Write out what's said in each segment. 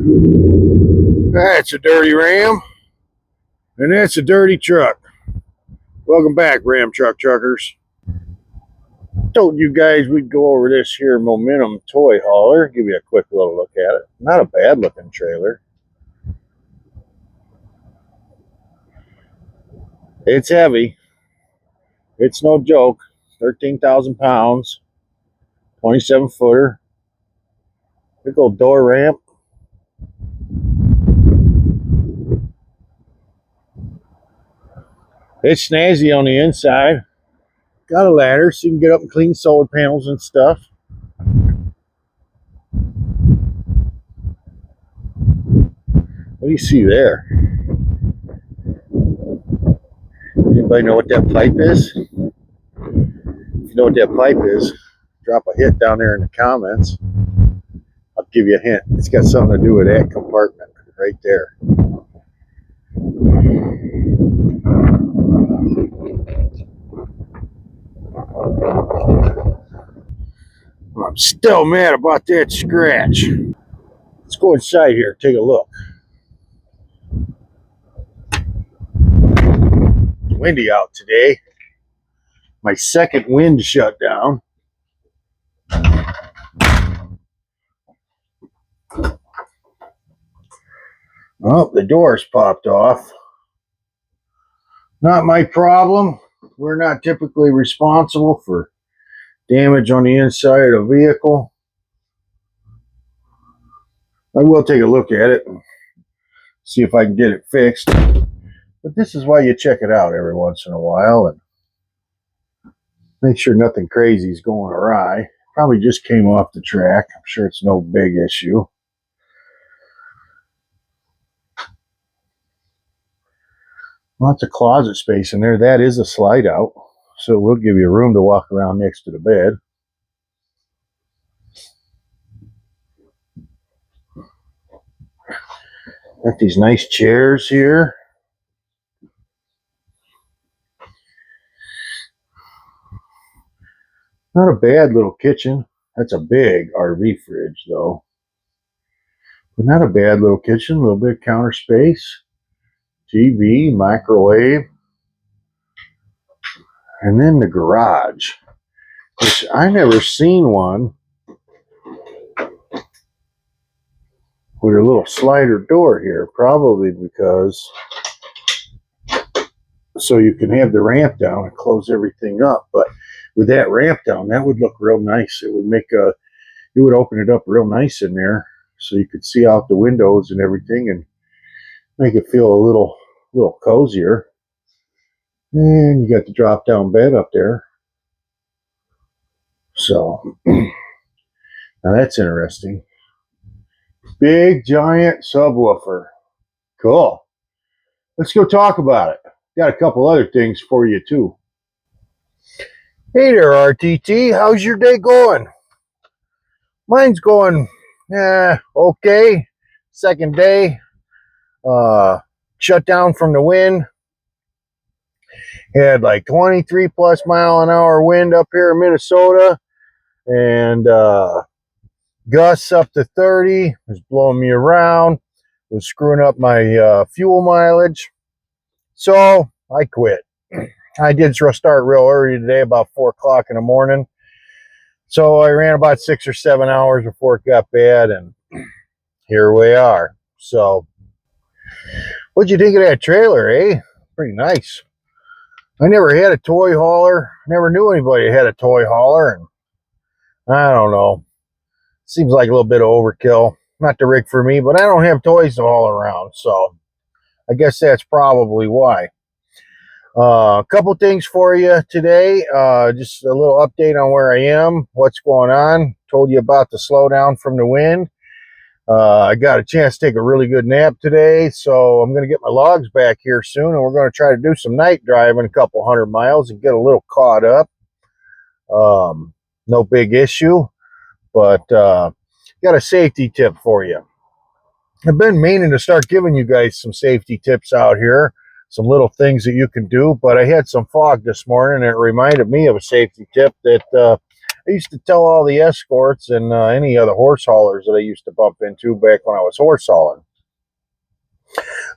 That's a dirty Ram, and that's a dirty truck. Welcome back, Ram Truck Truckers. Told you guys we'd go over this here Momentum toy hauler, give you a quick little look at it. Not a bad looking trailer. It's heavy. It's no joke. 13,000 pounds, 27 footer. Big old door ramp. It's snazzy on the inside. Got a ladder so you can get up and clean solar panels and stuff. What do you see there? Anybody know what that pipe is? If you know what that pipe is, drop a hit down there in the comments. I'll give you a hint. It's got something to do with that compartment right there. I'm still mad about that scratch. Let's go inside here, take a look. It's windy out today. My second wind shut down. Oh, the door's popped off. Not my problem. We're not typically responsible for damage on the inside of the vehicle. I will take a look at it and see if I can get it fixed. But this is why you check it out every once in a while and make sure nothing crazy is going awry. Probably just came off the track. I'm sure it's no big issue. Lots of closet space in there. That is a slide out, so we'll give you room to walk around next to the bed. Got these nice chairs here. Not a bad little kitchen. That's a big RV fridge though. But not a bad little kitchen. A little bit of counter space. TV, microwave. And then the garage, which I never seen one with a little slider door here, probably because so you can have the ramp down and close everything up. But with that ramp down, that would look real nice. It would make it would open it up real nice in there so you could see out the windows and everything and make it feel a little cozier. And you got the drop down bed up there. So now that's interesting. Big giant subwoofer. Cool. Let's go talk about it. Got a couple other things for you too. Hey there, RTT. How's your day going? Mine's going okay. Second day. Shut down from the wind. Had like 23 plus mile an hour wind up here in Minnesota. And gusts up to 30. Was blowing me around. Was screwing up my fuel mileage. So I quit. I did start real early today, about 4 o'clock in the morning. So I ran about 6 or 7 hours before it got bad, and here we are. So, what'd you think of that trailer, eh? Pretty nice. I never had a toy hauler. Never knew anybody that had a toy hauler, and I don't know. Seems like a little bit of overkill. Not the rig for me, but I don't have toys to haul around, so I guess that's probably why. A couple things for you today. Just a little update on where I am, what's going on. Told you about the slowdown from the wind. I got a chance to take a really good nap today, so I'm going to get my logs back here soon, and we're going to try to do some night driving a couple 100 miles and get a little caught up. No big issue, but got a safety tip for you. I've been meaning to start giving you guys some safety tips out here. Some little things that you can do, but I had some fog this morning and it reminded me of a safety tip that I I used to tell all the escorts and any other horse haulers that I used to bump into back when I was horse hauling.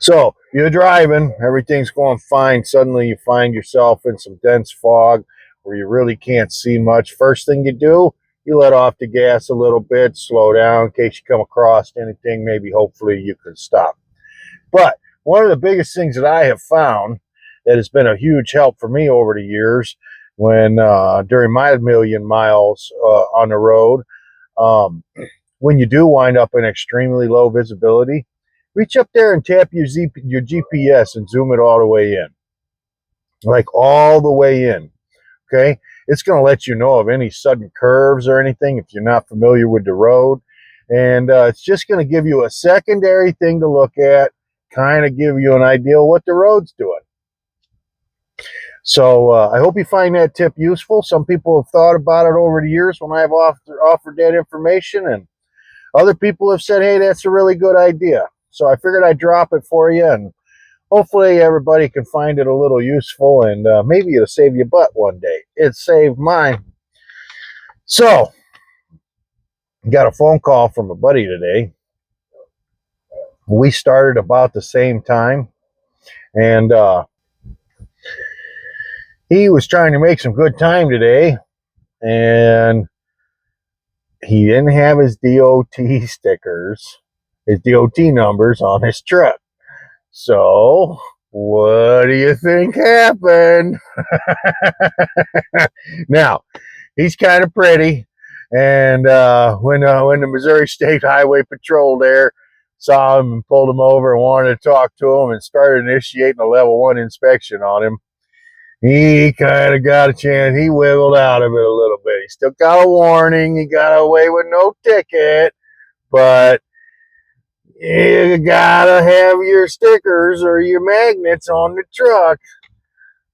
So you're driving, everything's going fine. Suddenly you find yourself in some dense fog where you really can't see much. First thing you do, you let off the gas a little bit, slow down in case you come across anything. Maybe hopefully you can stop. But one of the biggest things that I have found that has been a huge help for me over the years when during my million miles on the road, when you do wind up in extremely low visibility, reach up there and tap your GPS and zoom it all the way in, like all the way in. Okay, it's going to let you know of any sudden curves or anything if you're not familiar with the road, and it's just going to give you a secondary thing to look at, kind of give you an idea of what the road's doing. So I hope you find that tip useful. Some people have thought about it over the years when I've offered that information, and other people have said, hey, that's a really good idea. So I figured I'd drop it for you, and hopefully everybody can find it a little useful, and maybe it'll save your butt one day. It saved mine. So, got a phone call from a buddy today. We started about the same time, and he was trying to make some good time today, and he didn't have his DOT stickers, his DOT numbers on his truck. So, what do you think happened? Now, he's kind of pretty, and when the Missouri State Highway Patrol there saw him and pulled him over and wanted to talk to him and started initiating a level 1 inspection on him, he kind of got a chance. He wiggled out of it a little bit. He still got a warning. He got away with no ticket, but you gotta have your stickers or your magnets on the truck.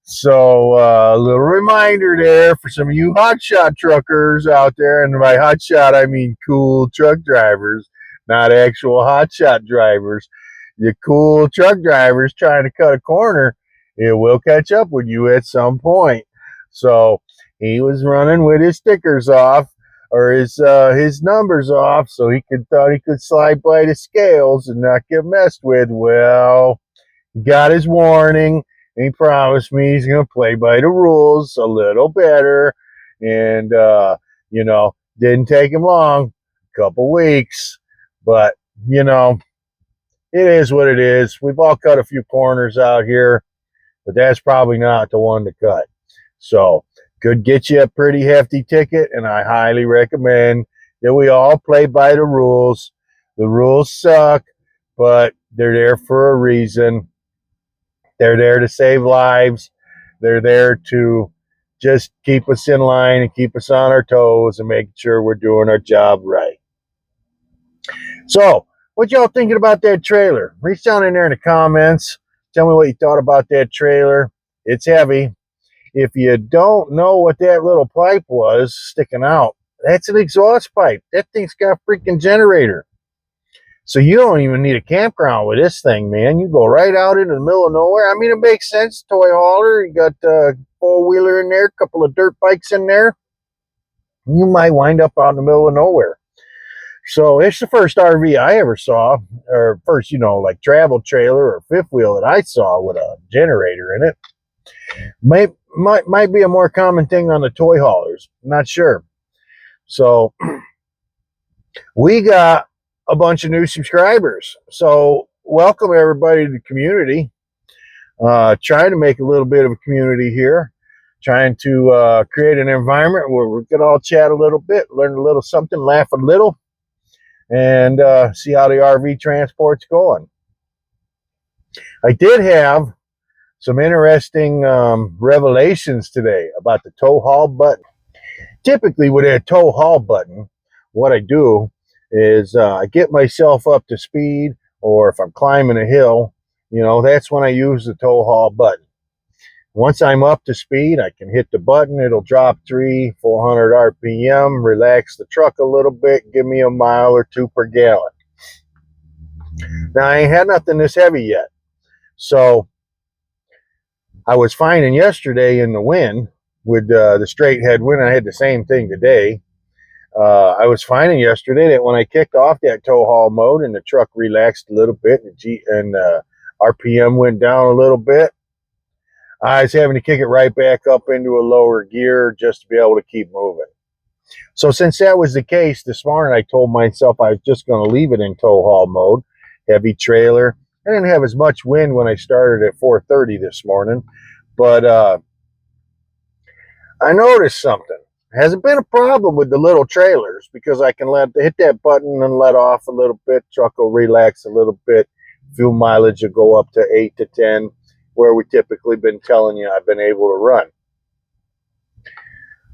So a little reminder there for some of you hotshot truckers out there, and by hotshot I mean cool truck drivers, not actual hotshot drivers. The cool truck drivers trying to cut a corner, it will catch up with you at some point. So he was running with his stickers off, or his numbers off, so he thought he could slide by the scales and not get messed with. Well, he got his warning, and he promised me he's going to play by the rules a little better. And didn't take him long, a couple weeks, but it is what it is. We've all cut a few corners out here, but that's probably not the one to cut. So could get you a pretty hefty ticket, and I highly recommend that we all play by the rules. The rules suck, but they're there for a reason. They're there to save lives. They're there to just keep us in line and keep us on our toes and make sure we're doing our job right. So, what y'all thinking about that trailer? Reach down in there in the comments. Tell me what you thought about that trailer. It's heavy. If you don't know what that little pipe was sticking out, that's an exhaust pipe. That thing's got a freaking generator. So you don't even need a campground with this thing, man. You go right out into the middle of nowhere. I mean, it makes sense. Toy hauler, you got a four-wheeler in there, a couple of dirt bikes in there. You might wind up out in the middle of nowhere. So it's the first RV I ever saw, or first, like travel trailer or fifth wheel that I saw with a generator in it. Might be a more common thing on the toy haulers. I'm not sure. So we got a bunch of new subscribers. So welcome everybody to the community. Trying to make a little bit of a community here. Trying to create an environment where we can all chat a little bit, learn a little something, laugh a little, and see how the RV transport's going. I did have some interesting revelations today about the tow haul button. Typically with a tow haul button, what I do is I get myself up to speed, or if I'm climbing a hill, that's when I use the tow haul button. Once I'm up to speed, I can hit the button. It'll drop 400 RPM, relax the truck a little bit, give me a mile or two per gallon. Now, I ain't had nothing this heavy yet. So I was finding yesterday in the wind with the straight headwind. I had the same thing today. I was finding yesterday that when I kicked off that tow haul mode and the truck relaxed a little bit and RPM went down a little bit, I was having to kick it right back up into a lower gear just to be able to keep moving. So since that was the case, this morning I told myself I was just going to leave it in tow haul mode, heavy trailer. I didn't have as much wind when I started at 4:30 this morning, but I noticed something. It hasn't been a problem with the little trailers because I can hit that button and let off a little bit. Truck will relax a little bit. Fuel mileage will go up to 8 to 10, where we typically been telling you I've been able to run.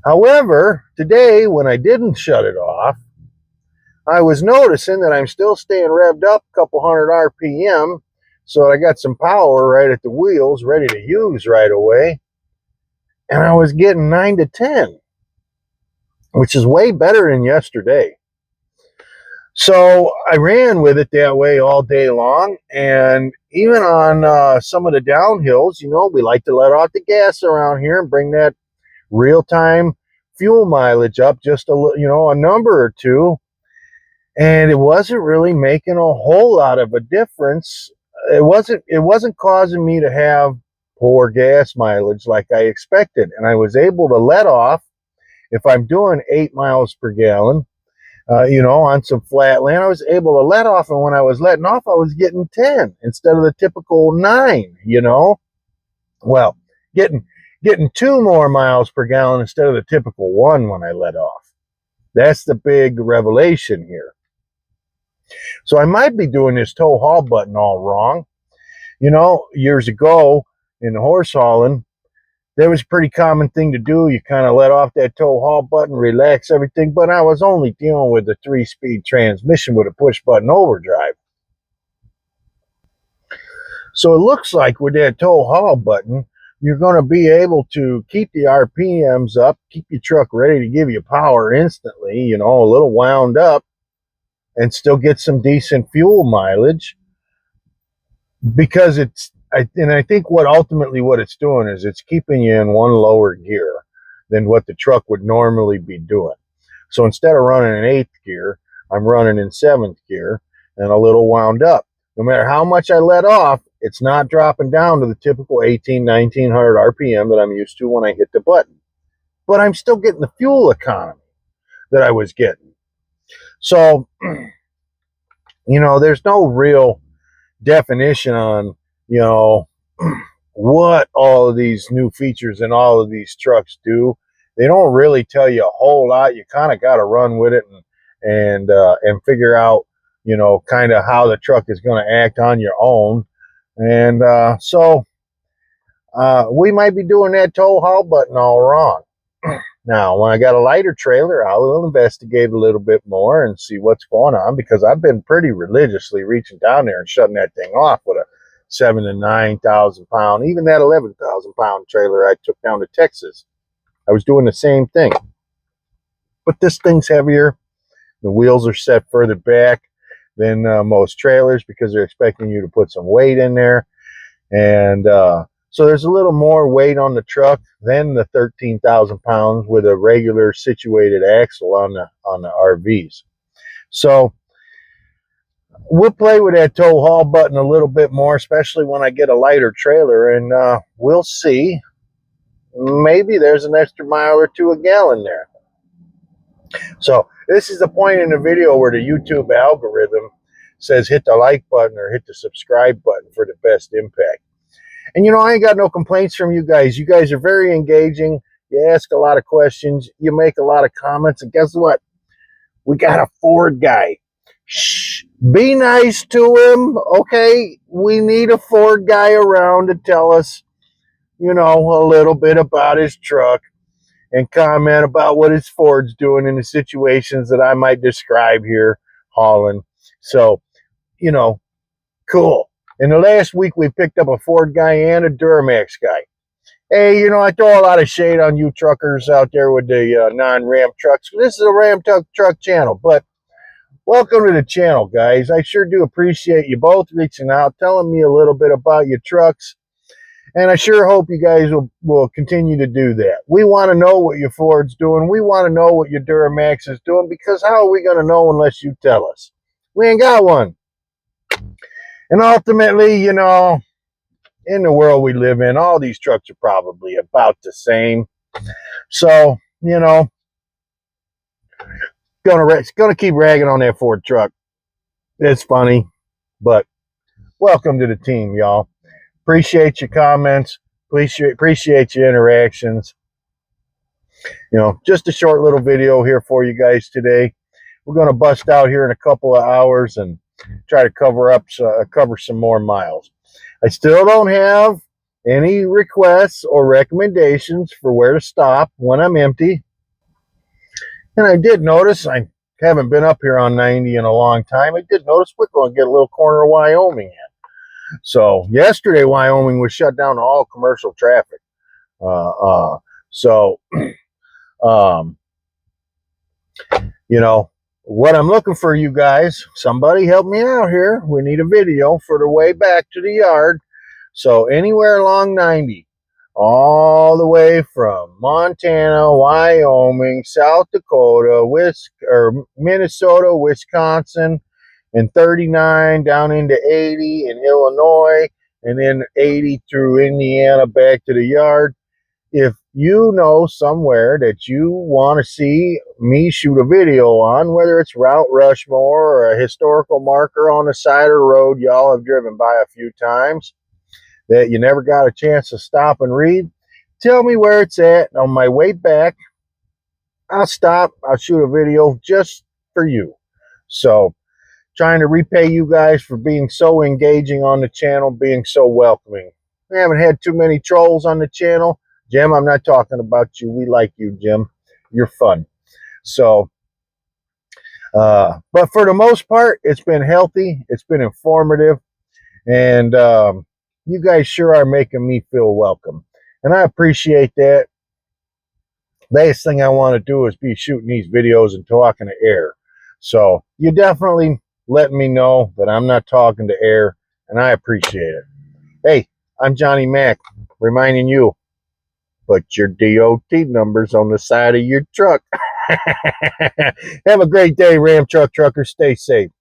However, today when I didn't shut it off, I was noticing that I'm still staying revved up a couple hundred RPM, so I got some power right at the wheels ready to use right away, and I was getting 9 to 10, which is way better than yesterday. So I ran with it that way all day long, and even on some of the downhills, you know, we like to let off the gas around here and bring that real-time fuel mileage up just a number or two, and it wasn't really making a whole lot of a difference. It wasn't causing me to have poor gas mileage like I expected, and I was able to let off. If I'm doing 8 miles per gallon, on some flat land, I was able to let off, and when I was letting off, I was getting 10 instead of the typical 9. Well, getting 2 more miles per gallon instead of the typical 1 when I let off. That's the big revelation here. So I might be doing this tow haul button all wrong. Years ago in the horse hauling, that was a pretty common thing to do. You kind of let off that tow haul button, relax everything, but I was only dealing with a 3-speed transmission with a push button overdrive. So it looks like with that tow haul button, you're going to be able to keep the RPMs up, keep your truck ready to give you power instantly, a little wound up, and still get some decent fuel mileage, because I think what it's doing is it's keeping you in one lower gear than what the truck would normally be doing. So instead of running in 8th gear, I'm running in 7th gear and a little wound up. No matter how much I let off, it's not dropping down to the typical 1900 RPM that I'm used to when I hit the button. But I'm still getting the fuel economy that I was getting. So, there's no real definition on, what all of these new features and all of these trucks do. They don't really tell you a whole lot. You kind of got to run with it and figure out, kind of how the truck is going to act on your own. And so we might be doing that tow haul button all wrong. Now, when I got a lighter trailer, I will investigate a little bit more and see what's going on, because I've been pretty religiously reaching down there and shutting that thing off with a 7,000 to 9,000 pound, even that 11,000 pound trailer I took down to Texas. I was doing the same thing. But this thing's heavier. The wheels are set further back than most trailers because they're expecting you to put some weight in there. And so there's a little more weight on the truck than the 13,000 pounds with a regular situated axle on the RVs. So we'll play with that tow haul button a little bit more, especially when I get a lighter trailer, and we'll see. Maybe there's an extra mile or two a gallon there. So this is the point in the video where the YouTube algorithm says hit the like button or hit the subscribe button for the best impact. And I ain't got no complaints from you guys. You guys are very engaging. You ask a lot of questions. You make a lot of comments. And guess what? We got a Ford guy. Shh. Be nice to him, okay? We need a Ford guy around to tell us, a little bit about his truck and comment about what his Ford's doing in the situations that I might describe here hauling. So, cool. In the last week, we picked up a Ford guy and a Duramax guy. Hey, I throw a lot of shade on you truckers out there with the non-Ram trucks. This is a Ram truck channel, but welcome to the channel, guys. I sure do appreciate you both reaching out, telling me a little bit about your trucks. And I sure hope you guys will continue to do that. We want to know what your Ford's doing. We want to know what your Duramax is doing, because how are we going to know unless you tell us? We ain't got one. And ultimately, you know, in the world we live in, all these trucks are probably about the same. So, you know, gonna keep ragging on that Ford truck. It's funny, but welcome to the team, y'all. Appreciate your comments. Appreciate your interactions. You know, just a short little video here for you guys today. We're going to bust out here in a couple of hours and try to cover some more miles. I still don't have any requests or recommendations for where to stop when I'm empty. And I did notice, I haven't been up here on 90 in a long time. I did notice we're going to get a little corner of Wyoming in. So yesterday, Wyoming was shut down to all commercial traffic. So, you know, what I'm looking for, you guys, somebody help me out here. We need a video for the way back to the yard. So anywhere along 90, all the way from Montana, Wyoming, South Dakota, Minnesota, Wisconsin, and 39 down into 80 in Illinois, and then 80 through Indiana back to the yard. If you know somewhere that you want to see me shoot a video on, whether it's Route Rushmore or a historical marker on the side of the road y'all have driven by a few times that you never got a chance to stop and read, tell me where it's at. On my way back, I'll stop, I'll shoot a video just for you. So, trying to repay you guys for being so engaging on the channel, being so welcoming. We haven't had too many trolls on the channel. Jim, I'm not talking about you. We like you, Jim. You're fun. So, but for the most part, it's been healthy. It's been informative. And you guys sure are making me feel welcome. And I appreciate that. Last thing I want to do is be shooting these videos and talking to air. So, you definitely let me know that I'm not talking to air, and I appreciate it. Hey, I'm Johnny Mac, reminding you, put your DOT numbers on the side of your truck. Have a great day, Ram Truck Truckers. Stay safe.